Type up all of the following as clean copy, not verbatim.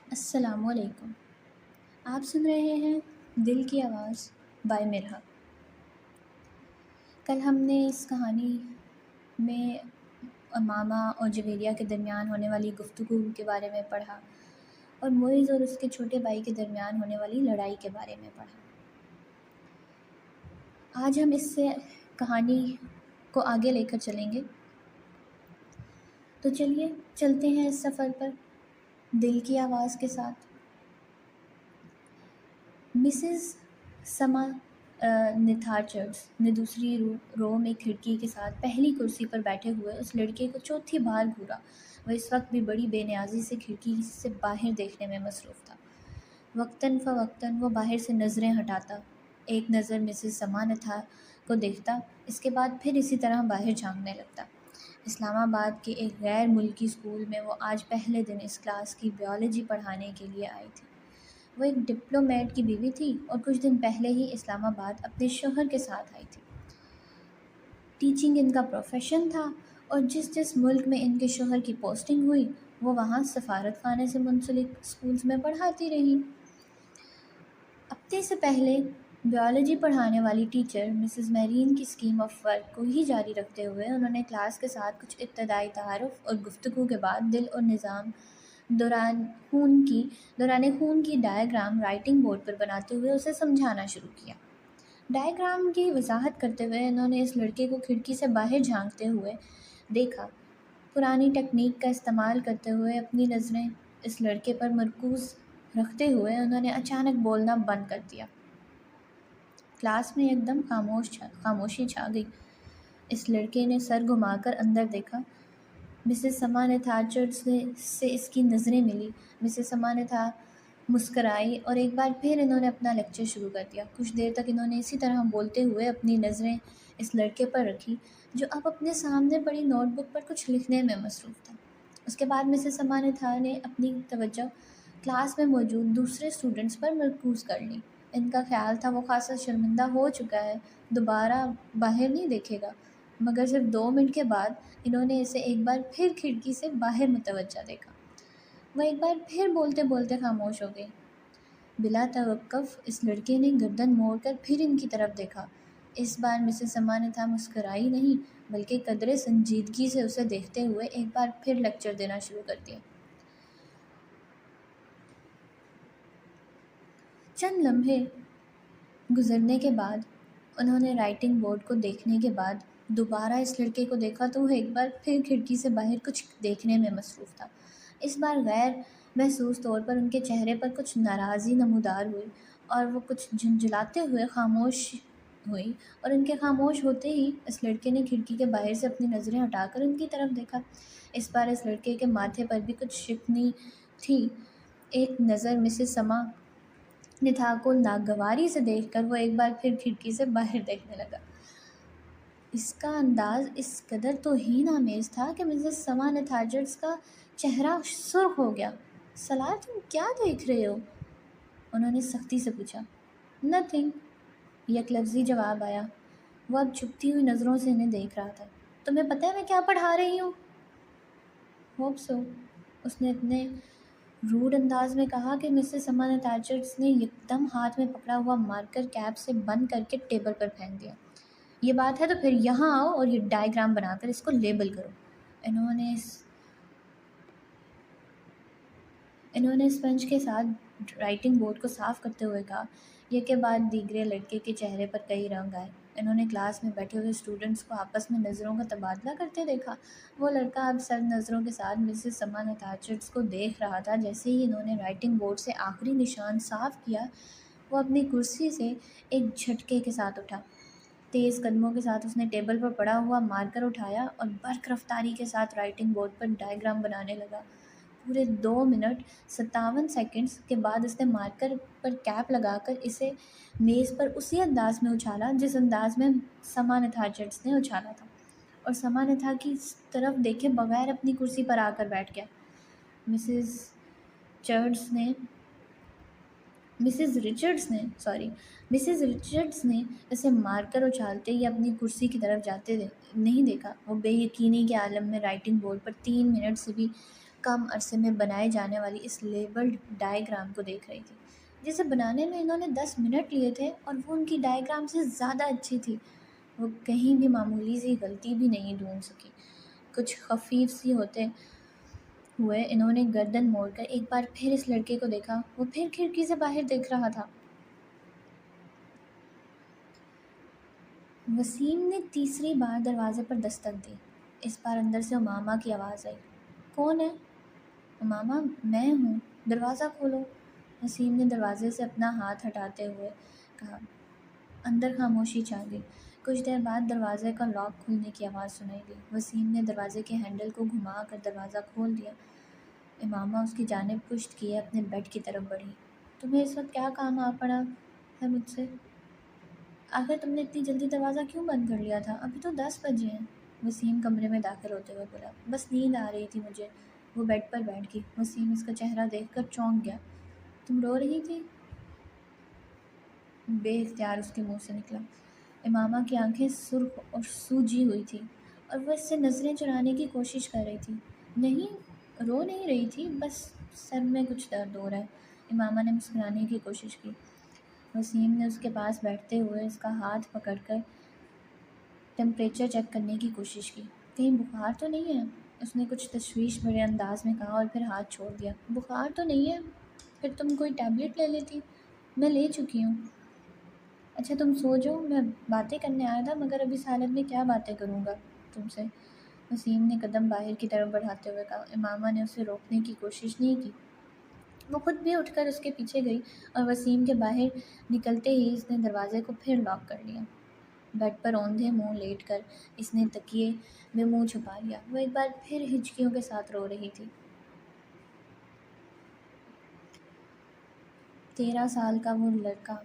السلام علیکم۔ آپ سن رہے ہیں دل کی آواز بائے مرحا۔ کل ہم نے اس کہانی میں ماما اور جویریہ کے درمیان ہونے والی گفتگو کے بارے میں پڑھا اور معز اور اس کے چھوٹے بھائی کے درمیان ہونے والی لڑائی کے بارے میں پڑھا۔ آج ہم اس سے کہانی کو آگے لے کر چلیں گے، تو چلیے چلتے ہیں اس سفر پر دل کی آواز کے ساتھ۔ مسز سما نتھارچرز نے دوسری رو میں کھڑکی کے ساتھ پہلی کرسی پر بیٹھے ہوئے اس لڑکے کو چوتھی بار گھورا۔ وہ اس وقت بھی بڑی بے نیازی سے کھڑکی سے باہر دیکھنے میں مصروف تھا۔ وقتاً فوقتاً وہ باہر سے نظریں ہٹاتا، ایک نظر مسز سما نتھار کو دیکھتا، اس کے بعد پھر اسی طرح باہر جھانکنے لگتا۔ اسلام آباد کے ایک غیر ملکی اسکول میں وہ آج پہلے دن اس کلاس کی بیالوجی پڑھانے کے لیے آئی تھی۔ وہ ایک ڈپلومیٹ کی بیوی تھی اور کچھ دن پہلے ہی اسلام آباد اپنے شوہر کے ساتھ آئی تھی۔ ٹیچنگ ان کا پروفیشن تھا اور جس ملک میں ان کے شوہر کی پوسٹنگ ہوئی وہ وہاں سفارت خانے سے منسلک اسکولز میں پڑھاتی رہی۔ ہفتے سے پہلے بیالوجی پڑھانے والی ٹیچر مسز میرین کی اسکیم آف ورک کو ہی جاری رکھتے ہوئے انہوں نے کلاس کے ساتھ کچھ ابتدائی تعارف اور گفتگو کے بعد دل اور نظام دوران خون کی ڈائیگرام رائٹنگ بورڈ پر بناتے ہوئے اسے سمجھانا شروع کیا۔ ڈائیگرام کی وضاحت کرتے ہوئے انہوں نے اس لڑکے کو کھڑکی سے باہر جھانکتے ہوئے دیکھا۔ پرانی ٹیکنیک کا استعمال کرتے ہوئے اپنی نظریں اس لڑکے پر مرکوز رکھتے ہوئے انہوں نے اچانک بولنا بند کر دیا۔ کلاس میں ایک دم خاموشی چھا گئی۔ اس لڑکے نے سر گھما کر اندر دیکھا۔ مسز سما نتھارچرز سے اس کی نظریں ملی۔ مسز سما نتھار مسکرائی اور ایک بار پھر انہوں نے اپنا لیکچر شروع کر دیا۔ کچھ دیر تک انہوں نے اسی طرح بولتے ہوئے اپنی نظریں اس لڑکے پر رکھی جو اب اپنے سامنے پڑی نوٹ بک پر کچھ لکھنے میں مصروف تھا۔ اس کے بعد مسز سما نتھار نے اپنی توجہ کلاس میں موجود دوسرے اسٹوڈنٹس پر مرکوز کر لی۔ ان کا خیال تھا وہ خاصا شرمندہ ہو چکا ہے، دوبارہ باہر نہیں دیکھے گا، مگر صرف 2 منٹ کے بعد انہوں نے اسے ایک بار پھر کھڑکی سے باہر متوجہ دیکھا۔ وہ ایک بار پھر بولتے بولتے خاموش ہو گئی۔ بلا توقف اس لڑکے نے گردن موڑ کر پھر ان کی طرف دیکھا۔ اس بار مسز سما نتھار مسکرائی نہیں بلکہ قدرے سنجیدگی سے اسے دیکھتے ہوئے ایک بار پھر لیکچر دینا شروع کر دیا۔ چند لمحے گزرنے کے بعد انہوں نے رائٹنگ بورڈ کو دیکھنے کے بعد دوبارہ اس لڑکے کو دیکھا تو وہ ایک بار پھر کھڑکی سے باہر کچھ دیکھنے میں مصروف تھا۔ اس بار غیر محسوس طور پر ان کے چہرے پر کچھ ناراضی نمودار ہوئی اور وہ کچھ جھنجھلاتے ہوئے خاموش ہوئی، اور ان کے خاموش ہوتے ہی اس لڑکے نے کھڑکی کے باہر سے اپنی نظریں ہٹا کر ان کی طرف دیکھا۔ اس بار اس لڑکے کے ماتھے پر بھی کچھ شکنی تھی۔ ایک نظر مسز سما نتھار کو ناگواری سے دیکھ کر وہ ایک بار پھر کھڑکی سے باہر دیکھنے لگا۔ اس کا انداز اس قدر توہین آمیز تھا کہ مسز سما نتھارچرز کا چہرہ سرخ ہو گیا۔ سالار تم کیا دیکھ رہے ہو؟ انہوں نے سختی سے پوچھا۔ نتھنگ، یک لفظی جواب آیا۔ وہ اب چھپتی ہوئی نظروں سے انہیں دیکھ رہا تھا۔ تمہیں پتہ ہے میں کیا پڑھا رہی ہوں؟ ہوپ سو، اس نے اتنے روڈ انداز میں کہا کہ مسز سما نتھارچرز نے یکدم ہاتھ میں پکڑا ہوا مارکر کیپ سے بند کر کے ٹیبل پر پھینک دیا۔ یہ بات ہے تو پھر یہاں آؤ اور یہ ڈائیگرام بنا کر اس کو لیبل کرو۔ انہوں نے اسپنج کے ساتھ رائٹنگ بورڈ کو صاف کرتے ہوئے کہا۔ یہ کے بعد دیگرے لڑکے کے چہرے پر کئی رنگ آئے۔ انہوں نے کلاس میں بیٹھے ہوئے اسٹوڈنٹس کو آپس میں نظروں کا تبادلہ کرتے دیکھا۔ وہ لڑکا اب سرد نظروں کے ساتھ مسز سما نتھارچرز کو دیکھ رہا تھا۔ جیسے ہی انہوں نے رائٹنگ بورڈ سے آخری نشان صاف کیا وہ اپنی کرسی سے ایک جھٹکے کے ساتھ اٹھا۔ تیز قدموں کے ساتھ اس نے ٹیبل پر پڑا ہوا مارکر اٹھایا اور برق رفتاری کے ساتھ رائٹنگ بورڈ پر ڈائیگرام بنانے لگا۔ پورے 2 منٹ 57 سیکنڈز کے بعد اس نے مارکر پر کیپ لگا کر اسے میز پر اسی انداز میں اچھالا جس انداز میں سما نتھارچرز نے اچھالا تھا، اور سما نتھار کی طرف دیکھے بغیر اپنی کرسی پر آ کر بیٹھ گیا۔ مسز رچرڈز نے اسے مارکر اچھالتے یا اپنی کرسی کی طرف جاتے نہیں دیکھا۔ وہ بے یقینی کے عالم میں رائٹنگ بورڈ پر 3 منٹ سے بھی کم عرصے میں بنائے جانے والی اس لیبلڈ ڈائیگرام کو دیکھ رہی تھی جسے بنانے میں انہوں نے 10 منٹ لیے تھے، اور وہ ان کی ڈائیگرام سے زیادہ اچھی تھی۔ وہ کہیں بھی معمولی سی غلطی بھی نہیں ڈھونڈ سکی۔ کچھ خفیف سی ہوتے ہوئے انہوں نے گردن موڑ کر ایک بار پھر اس لڑکے کو دیکھا۔ وہ پھر کھڑکی سے باہر دیکھ رہا تھا۔ وسیم نے تیسری بار دروازے پر دستک دی۔ اس بار اندر سے امامہ کی آواز آئی۔ کون ہے؟ امامہ، میں ہوں، دروازہ کھولو۔ وسیم نے دروازے سے اپنا ہاتھ ہٹاتے ہوئے کہا۔ اندر خاموشی چھا گئی۔ کچھ دیر بعد دروازے کا لاک کھلنے کی آواز سنائی دی۔ وسیم نے دروازے کے ہینڈل کو گھما کر دروازہ کھول دیا۔ امامہ اس کی جانب پشت کیے اپنے بیڈ کی طرف بڑھی۔ تمہیں اس وقت کیا کام آ پڑا ہے مجھ سے؟ آخر تم نے اتنی جلدی دروازہ کیوں بند کر لیا تھا؟ ابھی تو 10 بجے ہیں۔ وسیم کمرے میں داخل ہوتے ہوئے بولا۔ بس نیند آ رہی تھی مجھے۔ وہ بیڈ پر بیٹھ گئی۔ وسیم اس کا چہرہ دیکھ کر چونک گیا۔ تم رو رہی تھی؟ بے اختیار اس کے منہ سے نکلا۔ امامہ کی آنکھیں سرخ اور سوجی ہوئی تھیں اور وہ اس سے نظریں چرانے کی کوشش کر رہی تھی۔ نہیں، رو نہیں رہی تھی، بس سر میں کچھ درد ہو رہا ہے۔ امامہ نے مسکرانے کی کوشش کی۔ وسیم نے اس کے پاس بیٹھتے ہوئے اس کا ہاتھ پکڑ کر ٹمپریچر چیک کرنے کی کوشش کی۔ کہیں بخار تو نہیں ہے؟ اس نے کچھ تشویش بھرے انداز میں کہا اور پھر ہاتھ چھوڑ دیا۔ بخار تو نہیں ہے؟ پھر تم کوئی ٹیبلٹ لے لیتی؟ میں لے چکی ہوں۔ اچھا تم سو جاؤ، میں باتیں کرنے آیا تھا، مگر ابھی اس حالت میں کیا باتیں کروں گا تم سے؟ وسیم نے قدم باہر کی طرف بڑھاتے ہوئے کہا۔ امامہ نے اسے روکنے کی کوشش نہیں کی۔ وہ خود بھی اٹھ کر اس کے پیچھے گئی اور وسیم کے باہر نکلتے ہی اس نے دروازے کو پھر لاک کر لیا۔ بیڈ پر اوندھے منہ لیٹ کر اس نے تکیے میں منہ چھپا لیا۔ وہ ایک بار پھر ہچکیوں کے ساتھ رو رہی تھی۔ 13 سال کا وہ لڑکا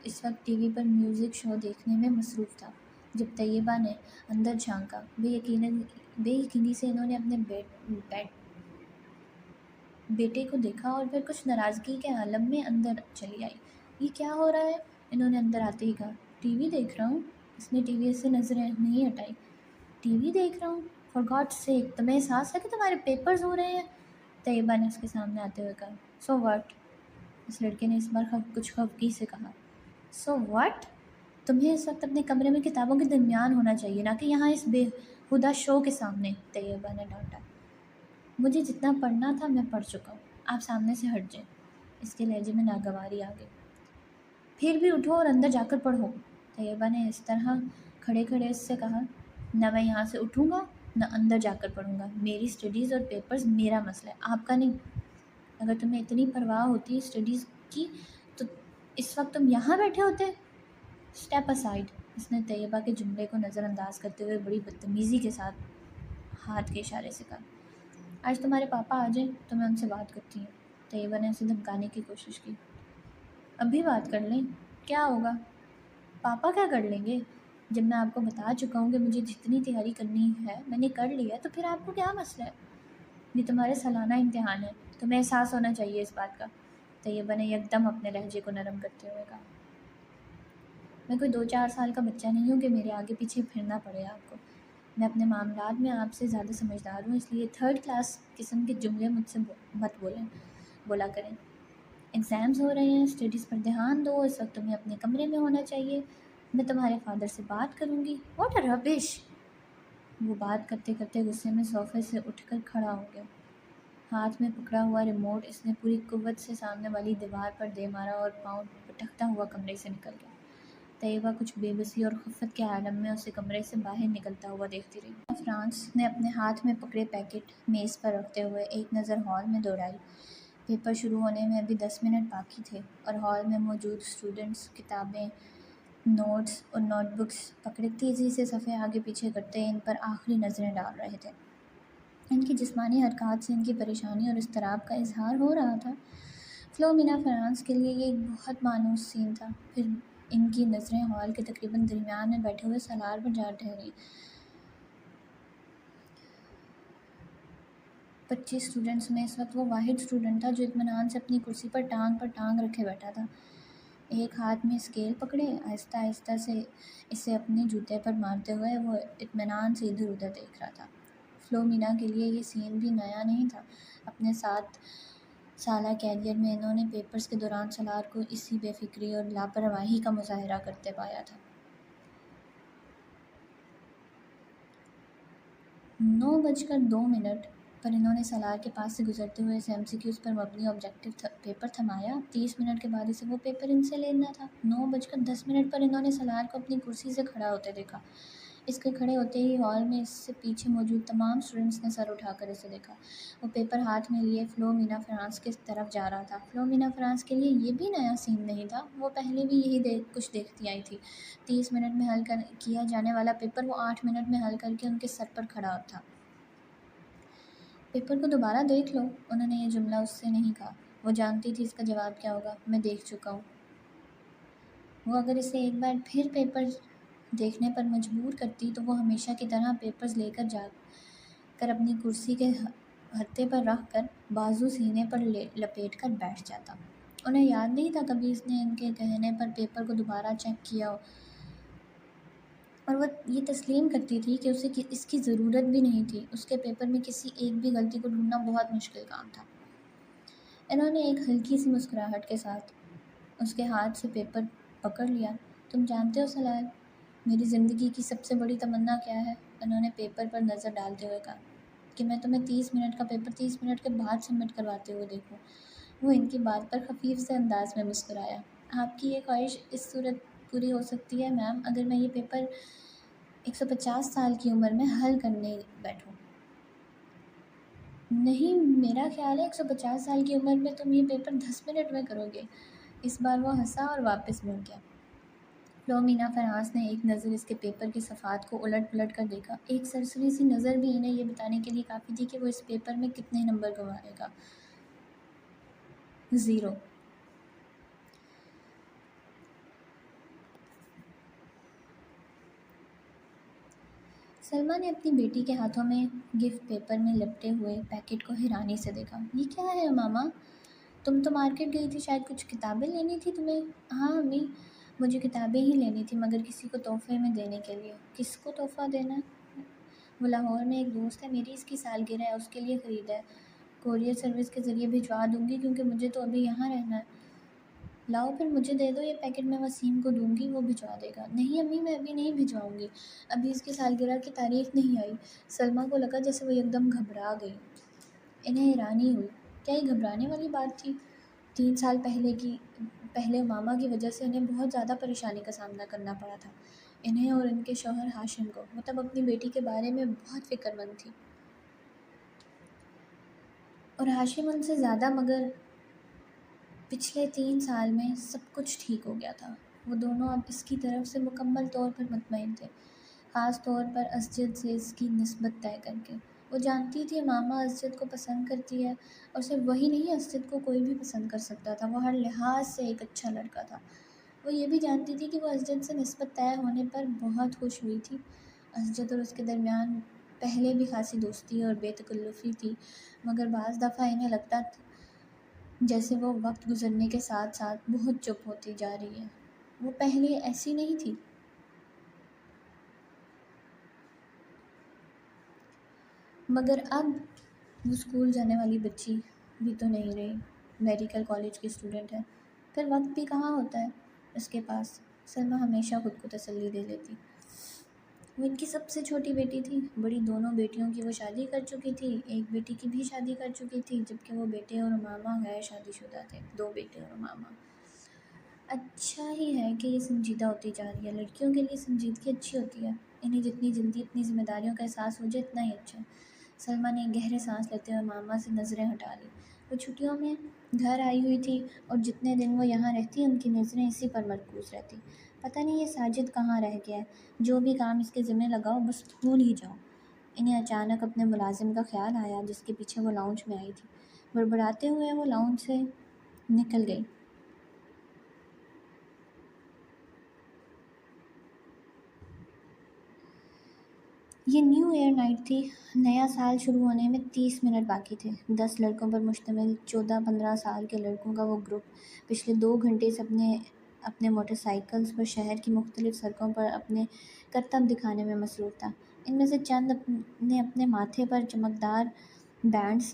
اس وقت ٹی وی پر میوزک شو دیکھنے میں مصروف تھا۔ جب طیبہ نے اندر جھانکا، بے یقینی سے انہوں نے اپنے بیٹے کو دیکھا اور پھر کچھ ناراضگی کے عالم میں اندر چلی آئی۔ یہ کیا ہو رہا ہے؟ انہوں نے اندر آتے ہی کہا۔ ٹی وی دیکھ رہا ہوں۔ اس نے ٹی وی سے نظریں نہیں ہٹائی۔ ٹی وی دیکھ رہا ہوں؟ فار گاڈ سیک، تمہیں احساس ہے کہ تمہارے پیپرز ہو رہے ہیں؟ طیبہ نے اس کے سامنے آتے ہوئے کہا۔ So what? اس لڑکے نے اس بار کچھ خفگی سے کہا۔ So what? تمہیں اس وقت اپنے کمرے میں کتابوں کے درمیان ہونا چاہیے، نہ کہ یہاں اس بے ہودہ شو کے سامنے، طیبہ نے ڈانٹا۔ مجھے جتنا پڑھنا تھا میں پڑھ چکا ہوں، آپ سامنے سے ہٹ جائیں۔ اس کے لہجے میں ناگواری آ گئی۔ پھر بھی اٹھو اور اندر جا کر پڑھو، طیبہ نے اس طرح کھڑے کھڑے اس سے کہا۔ نہ میں یہاں سے اٹھوں گا نہ اندر جا کر پڑھوں گا۔ میری اسٹڈیز اور پیپرز میرا مسئلہ ہے، آپ کا نہیں۔ اگر تمہیں اتنی پرواہ ہوتی اسٹڈیز کی تو اس وقت تم یہاں بیٹھے ہوتے۔ اسٹیپ اسائڈ، اس نے طیبہ کے جملے کو نظر انداز کرتے ہوئے بڑی بدتمیزی کے ساتھ ہاتھ کے اشارے سے کہا۔ آج تمہارے پاپا آ جائیں تو میں ان سے بات کرتی ہوں۔ طیبہ نے اسے دھمکانے کی کوشش کی۔ ابھی بات کر لیں، کیا ہوگا؟ پاپا کیا کر لیں گے؟ جب میں آپ کو بتا چکا ہوں کہ مجھے جتنی تیاری کرنی ہے میں نے کر لی ہے، تو پھر آپ کو کیا مسئلہ ہے؟ یہ تمہارے سالانہ امتحان ہے، تمہیں احساس ہونا چاہیے اس بات کا، طیبہ نے یکدم اپنے لہجے کو نرم کرتے ہوئے کہا۔ میں کوئی 2-4 سال کا بچہ نہیں ہوں کہ میرے آگے پیچھے پھرنا پڑے آپ کو۔ میں اپنے معاملات میں آپ سے زیادہ سمجھدار ہوں، اس لیے 3rd کلاس قسم کے جملے مجھ سے مت بولا کریں۔ ایگزامز ہو رہے ہیں، اسٹڈیز پر دھیان دو، اس وقت تمہیں اپنے کمرے میں ہونا چاہیے۔ میں تمہارے فادر سے بات کروں گی۔ واٹ اے ربش! وہ بات کرتے کرتے غصے میں صوفے سے اٹھ کر کھڑا ہو گیا۔ ہاتھ میں پکڑا ہوا ریموٹ اس نے پوری قوت سے سامنے والی دیوار پر دے مارا اور پاؤں پٹکتا ہوا کمرے سے نکل گیا۔ طیبہ کچھ بے بسی اور خفت کے عالم میں اسے کمرے سے باہر نکلتا ہوا دیکھتی رہی۔ فرانس نے اپنے ہاتھ میں پکڑے پیکٹ میز پر رکھتے ہوئے ایک نظر ہال میں دوڑائی۔ پیپر شروع ہونے میں ابھی 10 منٹ باقی تھے اور ہال میں موجود اسٹوڈنٹس کتابیں، نوٹس اور نوٹ بکس پکڑے تیزی سے صفحے آگے پیچھے کرتے ان پر آخری نظریں ڈال رہے تھے۔ ان کی جسمانی حرکات سے ان کی پریشانی اور اضطراب کا اظہار ہو رہا تھا۔ فلومینا فرانس کے لیے یہ ایک بہت مانوس سین تھا۔ پھر ان کی نظریں ہال کے تقریباً درمیان میں بیٹھے ہوئے سالار پر جا ٹھہریں۔ 25 اسٹوڈنٹس میں اس وقت وہ واحد اسٹوڈنٹ تھا جو اطمینان سے اپنی کرسی پر ٹانگ رکھے بیٹھا تھا۔ ایک ہاتھ میں اسکیل پکڑے آہستہ آہستہ سے اسے اپنے جوتے پر مارتے ہوئے وہ اطمینان سے ادھر ادھر دیکھ رہا تھا۔ فلومینا کے لیے یہ سین بھی نیا نہیں تھا۔ اپنے 7 سالہ کیریئر میں انہوں نے پیپرز کے دوران سالار کو اسی بے فکری اور لاپرواہی کا مظاہرہ کرتے پایا تھا۔ 9:02 پر انہوں نے سالار کے پاس سے گزرتے ہوئے اسے MCQs پر مبنی آبجیکٹیو پیپر تھمایا۔ 30 منٹ کے بعد اسے وہ پیپر ان سے لینا تھا۔ 9:10 پر انہوں نے سالار کو اپنی کرسی سے کھڑا ہوتے دیکھا۔ اس کے کھڑے ہوتے ہی ہال میں اس سے پیچھے موجود تمام اسٹوڈنٹس نے سر اٹھا کر اسے دیکھا۔ وہ پیپر ہاتھ میں لیے فلومینا فرانس کی طرف جا رہا تھا۔ فلومینا فرانس کے لیے یہ بھی نیا سین نہیں تھا، وہ پہلے بھی یہی کچھ دیکھتی آئی تھی۔ 30 منٹ میں حل کیا جانے والا پیپر وہ 8 منٹ میں حل کر کے ان کے سر پر کھڑا تھا۔ پیپر کو دوبارہ دیکھ لو، انہوں نے یہ جملہ اس سے نہیں کہا۔ وہ جانتی تھی اس کا جواب کیا ہوگا، میں دیکھ چکا ہوں۔ وہ اگر اسے ایک بار پھر پیپر دیکھنے پر مجبور کرتی تو وہ ہمیشہ کی طرح پیپرز لے کر جا کر اپنی کرسی کے ہتھے پر رکھ کر بازو سینے پر لپیٹ کر بیٹھ جاتا۔ انہیں یاد نہیں تھا کبھی اس نے ان کے کہنے پر پیپر کو دوبارہ چیک کیا ہو، اور وہ یہ تسلیم کرتی تھی کہ اسے اس کی ضرورت بھی نہیں تھی۔ اس کے پیپر میں کسی ایک بھی غلطی کو ڈھونڈنا بہت مشکل کام تھا۔ انہوں نے ایک ہلکی سی مسکراہٹ کے ساتھ اس کے ہاتھ سے پیپر پکڑ لیا۔ تم جانتے ہو سالار، میری زندگی کی سب سے بڑی تمنا کیا ہے؟ انہوں نے پیپر پر نظر ڈالتے ہوئے کہا کہ میں تمہیں 30 منٹ کا پیپر 30 منٹ کے بعد سبمٹ کرواتے ہوئے دیکھوں۔ وہ ان کی بات پر خفیف سے انداز میں مسکرایا۔ آپ کی یہ خواہش اس صورت پوری ہو سکتی ہے میم، اگر میں یہ پیپر 150 سال کی عمر میں حل کرنے بیٹھوں۔ نہیں، میرا خیال ہے 150 سال کی عمر میں تم یہ پیپر 10 منٹ میں کرو گے۔ اس بار وہ ہنسا اور واپس مڑ گیا۔ فلومینا فرانس نے ایک نظر اس کے پیپر کے صفحات کو الٹ پلٹ کر دیکھا۔ ایک سرسری سی نظر بھی انہیں یہ بتانے کے لیے کافی تھی کہ وہ اس پیپر میں کتنے نمبر گنوائے گا۔ 0۔ سلمیٰ نے اپنی بیٹی کے ہاتھوں میں گفٹ پیپر میں لپٹے ہوئے پیکٹ کو حیرانی سے دیکھا۔ یہ کیا ہے ماما؟ تم تو مارکیٹ گئی تھی، شاید کچھ کتابیں لینی تھی تمہیں؟ ہاں امی، مجھے کتابیں ہی لینی تھی، مگر کسی کو تحفے میں دینے کے لیے۔ کس کو تحفہ دینا؟ وہ لاہور میں ایک دوست ہے میری، اس کی سالگرہ ہے، اس کے لیے خریدا ہے۔ کورئیر سروس کے ذریعے بھجوا دوں گی کیونکہ مجھے تو ابھی یہاں رہنا ہے۔ لاؤ پھر مجھے دے دو، یہ پیکٹ میں وسیم کو دوں گی، وہ بھجوا دے گا۔ نہیں امی، میں ابھی نہیں بھجواؤں گی، ابھی اس کی سالگرہ کی تاریخ نہیں آئی۔ سلمیٰ کو لگا جیسے وہ یکدم گھبرا گئی۔ انہیں حیرانی ہوئی، کیا یہ گھبرانے والی بات تھی؟ 3 سال پہلے ماما کی وجہ سے انہیں بہت زیادہ پریشانی کا سامنا کرنا پڑا تھا، انہیں اور ان کے شوہر ہاشم کو۔ وہ تب اپنی بیٹی کے بارے میں بہت فکر مند تھی، اور ہاشم ان سے زیادہ، مگر پچھلے 3 سال میں سب کچھ ٹھیک ہو گیا تھا۔ وہ دونوں اب اس کی طرف سے مکمل طور پر مطمئن تھے، خاص طور پر اسجد سے اس کی نسبت طے کر کے۔ وہ جانتی تھی ماما اسجد کو پسند کرتی ہے، اور صرف وہی نہیں، اسجد کو کوئی بھی پسند کر سکتا تھا، وہ ہر لحاظ سے ایک اچھا لڑکا تھا۔ وہ یہ بھی جانتی تھی کہ وہ اسجد سے نسبت طے ہونے پر بہت خوش ہوئی تھی۔ اسجد اور اس کے درمیان پہلے بھی خاصی دوستی اور بے تکلفی تھی، مگر بعض دفعہ انہیں لگتا جیسے وہ وقت گزرنے کے ساتھ ساتھ بہت چپ ہوتی جا رہی ہے۔ وہ پہلے ایسی نہیں تھی۔ مگر اب وہ اسکول جانے والی بچی بھی تو نہیں رہی، میڈیکل کالج کی اسٹوڈنٹ ہے، پھر وقت بھی کہاں ہوتا ہے اس کے پاس۔ سلمیٰ ہمیشہ خود کو تسلی دے لیتی۔ وہ ان کی سب سے چھوٹی بیٹی تھی، بڑی دونوں بیٹیوں کی وہ شادی کر چکی تھی، ایک بیٹی کی بھی شادی کر چکی تھی، جبکہ وہ بیٹے اور ماما غیر شادی شدہ تھے، 2 بیٹے اور ماما۔ اچھا ہی ہے کہ یہ سنجیدہ ہوتی جا رہی ہے، لڑکیوں کے لیے سنجیدگی اچھی ہوتی ہے، انہیں جتنی جلدی اپنی ذمہ داریوں کا احساس ہو جائے اتنا ہی اچھا ہے۔ سلمیٰ نے ایک گہرے سانس لیتے ہوئے ماما سے نظریں ہٹا لی۔ وہ چھٹیوں میں گھر آئی ہوئی تھی، اور جتنے دن وہ یہاں رہتی ان کی نظریں اسی پر مرکوز رہتی۔ پتہ نہیں یہ ساجد کہاں رہ گیا ہے، جو بھی کام اس کے ذمہ لگاؤ بس بھول ہی جاؤ۔ انہیں اچانک اپنے ملازم کا خیال آیا جس کے پیچھے وہ لاؤنج میں آئی تھی۔ بڑبڑاتے ہوئے وہ لاؤنج سے نکل گئی۔ یہ نیو ایئر نائٹ تھی، نیا سال شروع ہونے میں 30 منٹ باقی تھے۔ 10 لڑکوں پر مشتمل 14-15 سال کے لڑکوں کا وہ گروپ پچھلے 2 گھنٹے سے اپنے موٹر سائیکلز پر شہر کی مختلف سڑکوں پر اپنے کرتب دکھانے میں مصروف تھا۔ ان میں سے چند نے اپنے ماتھے پر چمکدار بینڈز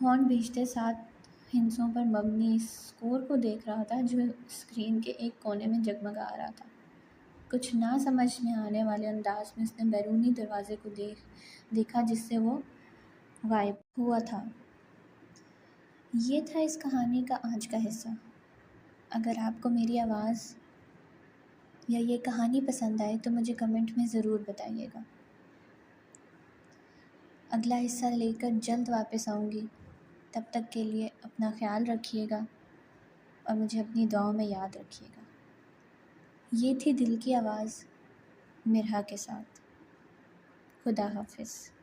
ہارن بھیجتے 7 ہندسوں پر مبنی اسکور کو دیکھ رہا تھا جو اسکرین کے ایک کونے میں جگمگا رہا تھا۔ کچھ نہ سمجھ میں آنے والے انداز میں اس نے بیرونی دروازے کو دیکھا جس سے وہ غائب ہوا تھا۔ یہ تھا اس کہانی کا آج کا حصہ۔ اگر آپ کو میری آواز یا یہ کہانی پسند آئے تو مجھے کمنٹ میں ضرور بتائیے گا۔ اگلا حصہ لے کر جلد واپس آؤں گی۔ تب تک کے لیے اپنا خیال رکھیے گا اور مجھے اپنی دعاؤں میں یاد رکھیے گا۔ یہ تھی دل کی آواز مرحا کے ساتھ۔ خدا حافظ۔